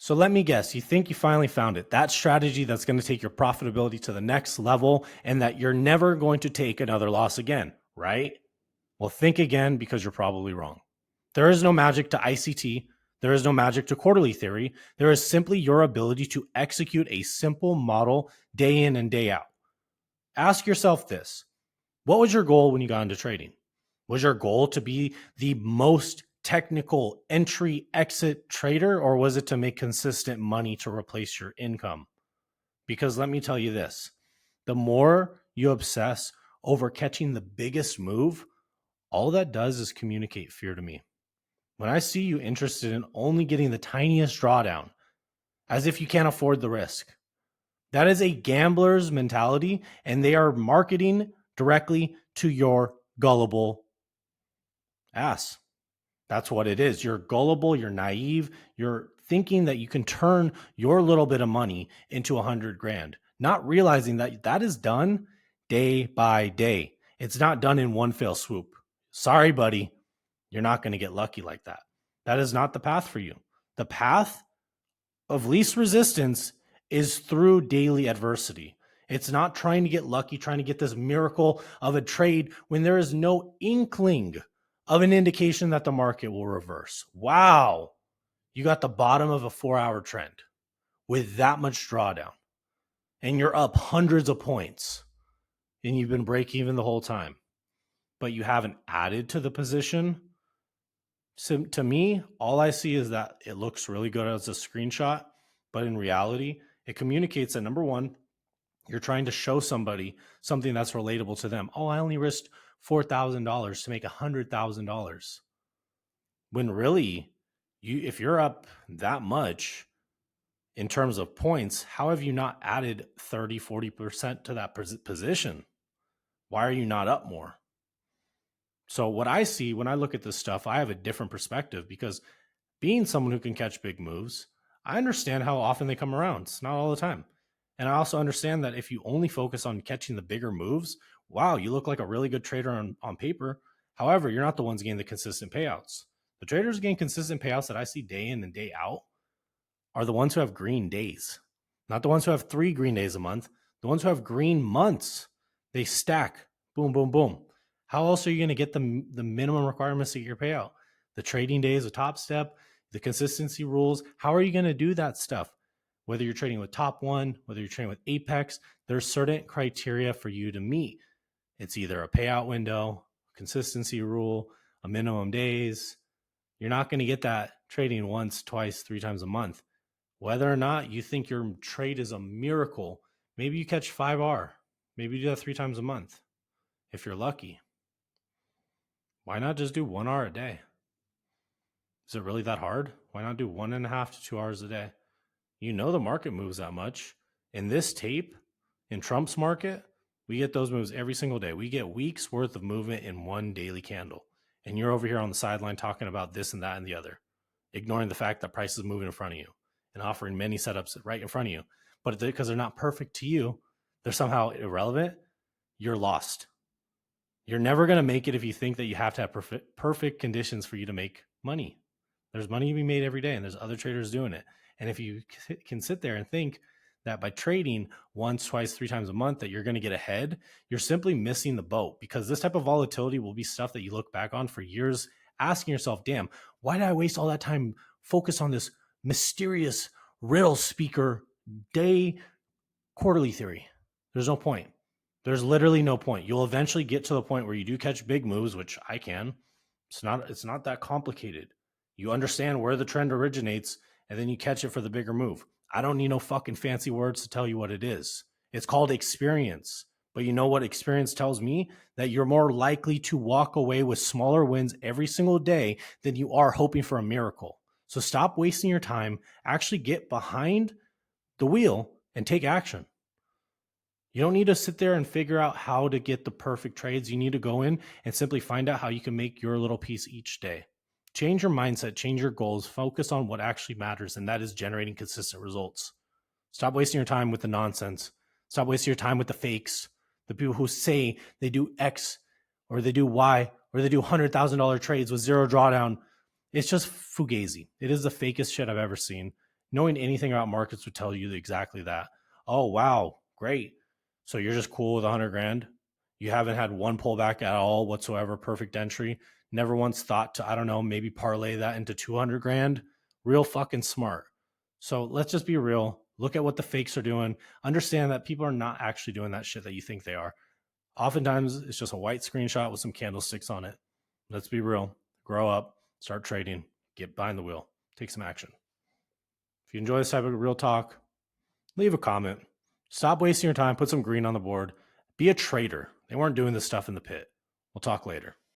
So let me guess, you think you finally found it. That strategy that's going to take your profitability to the next level and that you're never going to take another loss again, right? Well, think again because you're probably wrong. There is no magic to ICT. There is no magic to quarterly theory. There is simply your ability to execute a simple model day in and day out. Ask yourself this. What was your goal when you got into trading? Was your goal to be the most technical entry exit trader, or was it to make consistent money to replace your income? Because let me tell you this, the more you obsess over catching the biggest move, all that does is communicate fear to me. When I see you interested in only getting the tiniest drawdown, as if you can't afford the risk, that is a gambler's mentality, and they are marketing directly to your gullible ass. That's what it is. You're gullible, you're naive, you're thinking that you can turn your little bit of money into 100 grand, not realizing that that is done day by day. It's not done in one fell swoop. Sorry, buddy. You're not going to get lucky like that. That is not the path for you. The path of least resistance is through daily adversity. It's not trying to get lucky, trying to get this miracle of a trade when there is no inkling of an indication that the market will reverse. Wow. You got the bottom of a 4-hour trend with that much drawdown, and you're up hundreds of points, and you've been break even the whole time, but you haven't added to the position. So to me, all I see is that it looks really good as a screenshot, but in reality, it communicates that number one, you're trying to show somebody something that's relatable to them. Oh, I only risked $4,000 to make $100,000. When really, if you're up that much in terms of points, how have you not added 30, 40% to that position? Why are you not up more? So what I see when I look at this stuff, I have a different perspective because being someone who can catch big moves, I understand how often they come around. It's not all the time. And I also understand that if you only focus on catching the bigger moves, wow, you look like a really good trader on paper. However, you're not the ones getting the consistent payouts. The traders getting consistent payouts that I see day in and day out are the ones who have green days, not the ones who have 3 green days a month, the ones who have green months. They stack, boom, boom, boom. How else are you going to get the minimum requirements to get your payout? The trading days, the top step, the consistency rules. How are you going to do that stuff? Whether you're trading with Top One, whether you're trading with Apex, there's certain criteria for you to meet. It's either a payout window, consistency rule, a minimum days. You're not going to get that trading once, twice, 3 times a month. Whether or not you think your trade is a miracle, maybe you catch 5R. Maybe you do that 3 times a month if you're lucky. Why not just do 1 hour a day? Is it really that hard? Why not do 1.5 to 2 hours a day? You know the market moves that much. In this tape, in Trump's market, we get those moves every single day. We get weeks worth of movement in one daily candle. And you're over here on the sideline talking about this and that and the other, ignoring the fact that prices move in front of you and offering many setups right in front of you. But because they're not perfect to you, they're somehow irrelevant, you're lost. You're never going to make it if you think that you have to have perfect conditions for you to make money. There's money to be made every day, and there's other traders doing it. And if you can sit there and think that by trading once, twice, 3 times a month that you're going to get ahead, you're simply missing the boat, because this type of volatility will be stuff that you look back on for years asking yourself, damn, why did I waste all that time focus on this mysterious riddle speaker day quarterly theory? There's no point. There's literally no point. You'll eventually get to the point where you do catch big moves, which I can. It's not that complicated. You understand where the trend originates, and then you catch it for the bigger move. I don't need no fucking fancy words to tell you what it is. It's called experience. But you know what experience tells me? That you're more likely to walk away with smaller wins every single day than you are hoping for a miracle. So stop wasting your time. Actually get behind the wheel and take action. You don't need to sit there and figure out how to get the perfect trades. You need to go in and simply find out how you can make your little piece each day. Change your mindset, change your goals, focus on what actually matters, and that is generating consistent results. Stop wasting your time with the nonsense. Stop wasting your time with the fakes, the people who say they do X or they do Y or they do $100,000 trades with zero drawdown. It's just fugazi. It is the fakest shit I've ever seen. Knowing anything about markets would tell you exactly that. Oh, wow, great. So you're just cool with 100 grand? You haven't had one pullback at all whatsoever, perfect entry. Never once thought to, I don't know, maybe parlay that into 200 grand. Real fucking smart. So let's just be real. Look at what the fakes are doing. Understand that people are not actually doing that shit that you think they are. Oftentimes, it's just a white screenshot with some candlesticks on it. Let's be real. Grow up, start trading, get behind the wheel, take some action. If you enjoy this type of real talk, leave a comment. Stop wasting your time, put some green on the board. Be a trader. They weren't doing this stuff in the pit. We'll talk later.